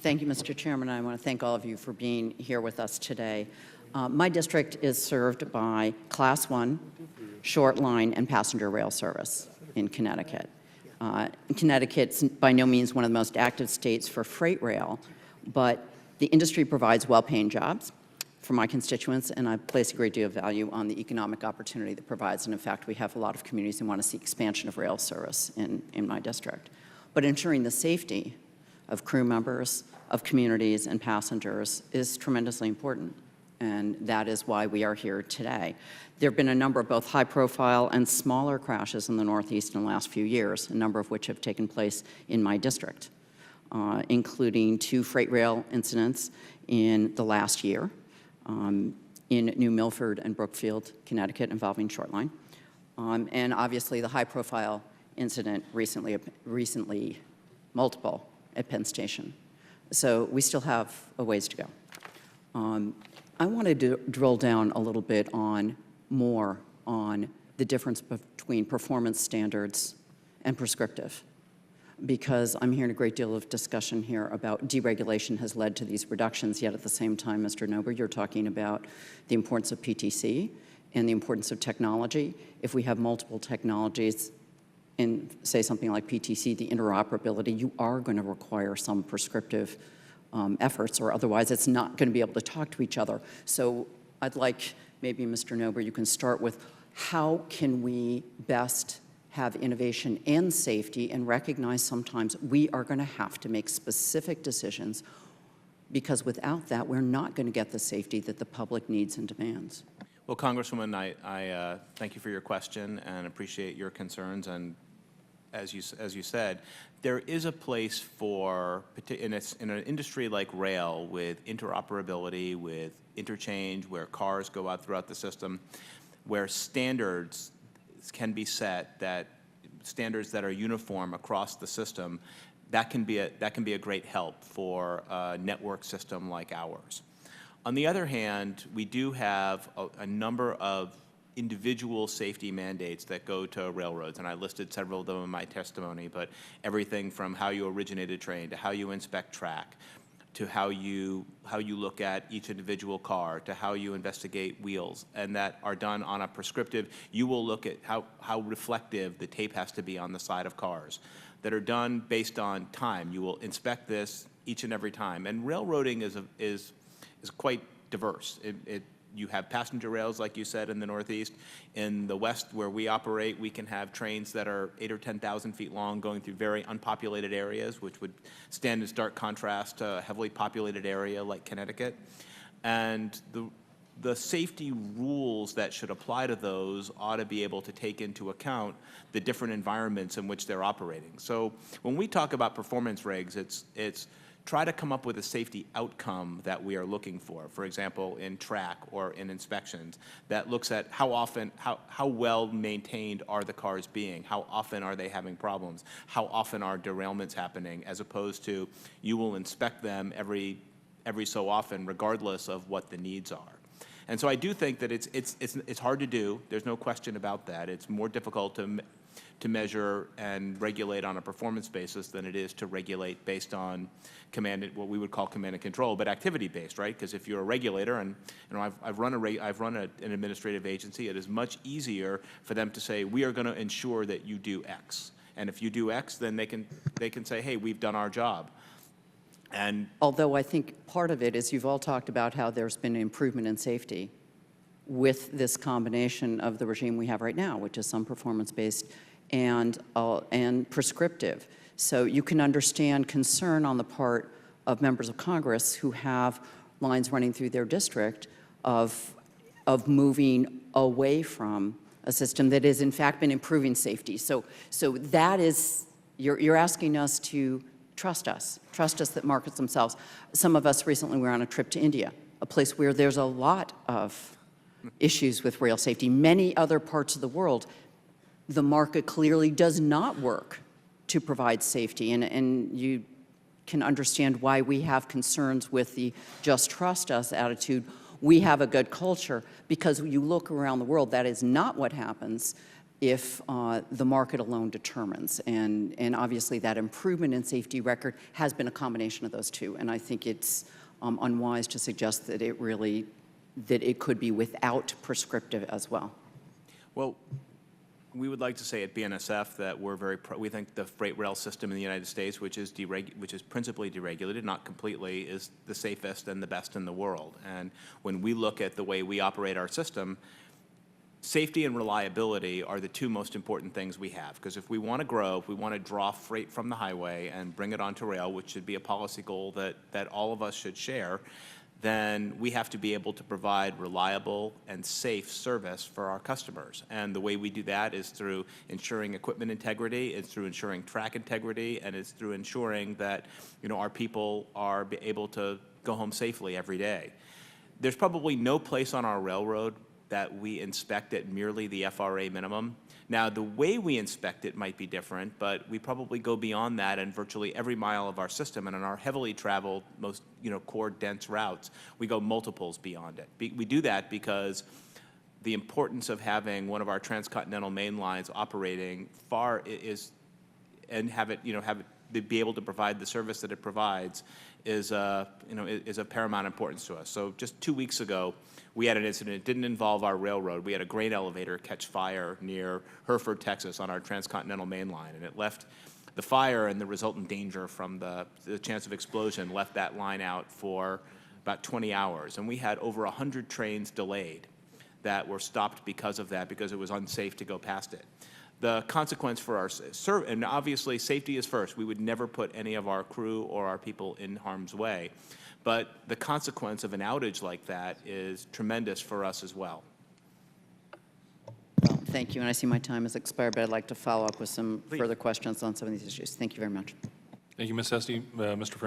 Thank you, Mr. Chairman. I want to thank all of you for being here with us today. My district is served by Class 1, short line, and passenger rail service in Connecticut. Connecticut's by no means one of the most active states for freight rail, but the industry provides well-paying jobs for my constituents, and I place a great deal of value on the economic opportunity that provides. And in fact, we have a lot of communities who want to see expansion of rail service in my district. But ensuring the safety of crew members, of communities, and passengers is tremendously important. And that is why we are here today. There have been a number of both high-profile and smaller crashes in the Northeast in the last few years, a number of which have taken place in my district, including 2 freight rail incidents in the last year in New Milford and Brookfield, Connecticut, involving short line. And obviously the high-profile incident recently, multiple, at Penn Station. So we still have a ways to go. I wanted to drill down a little bit more on the difference between performance standards and prescriptive, because I'm hearing a great deal of discussion here about deregulation has led to these reductions, yet at the same time, Mr. Nober, you're talking about the importance of PTC and the importance of technology. If we have multiple technologies in, say, something like PTC, the interoperability, you are going to require some prescriptive efforts, or otherwise it's not going to be able to talk to each other. So I'd like, maybe Mr. Nober, you can start with how can we best have innovation and safety and recognize sometimes we are going to have to make specific decisions, because without that we're not going to get the safety that the public needs and demands. Well, Congresswoman, I thank you for your question and appreciate your concerns. And as you said, there is a place for, in an industry like rail, with interoperability, with interchange, where cars go out throughout the system, where standards can be set, that standards that are uniform across the system, that can be a great help for a network system like ours. On the other hand, we do have a number of individual safety mandates that go to railroads, and I listed several of them in my testimony, but everything from how you originate a train, to how you inspect track, to how you look at each individual car, to how you investigate wheels, and that are done on a prescriptive. You will look at how reflective the tape has to be on the side of cars, that are done based on time. You will inspect this each and every time. And railroading is quite diverse. You have passenger rails, like you said, in the Northeast. In the West, where we operate, we can have trains that are 8,000 or 10,000 feet long, going through very unpopulated areas, which would stand in stark contrast to a heavily populated area like Connecticut. And the safety rules that should apply to those ought to be able to take into account the different environments in which they're operating. So when we talk about performance regs, it's try to come up with a safety outcome that we are looking for. For example, in track or in inspections, that looks at how well maintained are the cars being, how often are they having problems, how often are derailments happening, as opposed to you will inspect them every so often, regardless of what the needs are. And so I do think that it's hard to do. There's no question about that. It's more difficult to measure and regulate on a performance basis than it is to regulate based on what we would call command and control, but activity-based, right? Because if you're a regulator, and I've run an administrative agency, it is much easier for them to say, we are going to ensure that you do X, and if you do X, then they can say, hey, we've done our job. And although I think part of it is you've all talked about how there's been an improvement in safety with this combination of the regime we have right now, which is some performance-based and prescriptive. So you can understand concern on the part of members of Congress who have lines running through their district of moving away from a system that has in fact been improving safety. So that is, you're asking us to trust us that markets themselves. Some of us recently were on a trip to India, a place where there's a lot of issues with rail safety. Many other parts of the world, the market clearly does not work to provide safety, and you can understand why we have concerns with the just trust us attitude. We have a good culture, because you look around the world, that is not what happens if the market alone determines. And obviously that improvement in safety record has been a combination of those two. And I think it's unwise to suggest that it could be without prescriptive as well. Well, we would like to say at BNSF that we think the freight rail system in the United States, which is principally deregulated, not completely, is the safest and the best in the world. And when we look at the way we operate our system, safety and reliability are the two most important things we have. Because if we want to grow, if we want to draw freight from the highway and bring it onto rail, which should be a policy goal that all of us should share, then we have to be able to provide reliable and safe service for our customers. And the way we do that is through ensuring equipment integrity, it's through ensuring track integrity, and it's through ensuring that, you know, our people are able to go home safely every day. There's probably no place on our railroad that we inspect at merely the FRA minimum. Now, the way we inspect it might be different, but we probably go beyond that in virtually every mile of our system. And on our heavily traveled, most core dense routes, we go multiples beyond it. We do that because the importance of having one of our transcontinental main lines operating far is, and have it be able to provide the service that it provides is a paramount importance to us. So just 2 weeks ago, we had an incident. It didn't involve our railroad. We had a grain elevator catch fire near Hereford, Texas, on our transcontinental main line, and it left the fire and the resultant danger from the chance of explosion left that line out for about 20 hours, and we had over 100 trains delayed that were stopped because of that, because it was unsafe to go past it. The consequence for our and obviously safety is first. We would never put any of our crew or our people in harm's way. But the consequence of an outage like that is tremendous for us as well. Well, thank you. And I see my time has expired, but I'd like to follow up with some further questions on some of these issues. Thank you very much. Thank you, Ms. Esty. Mr. Fernandez.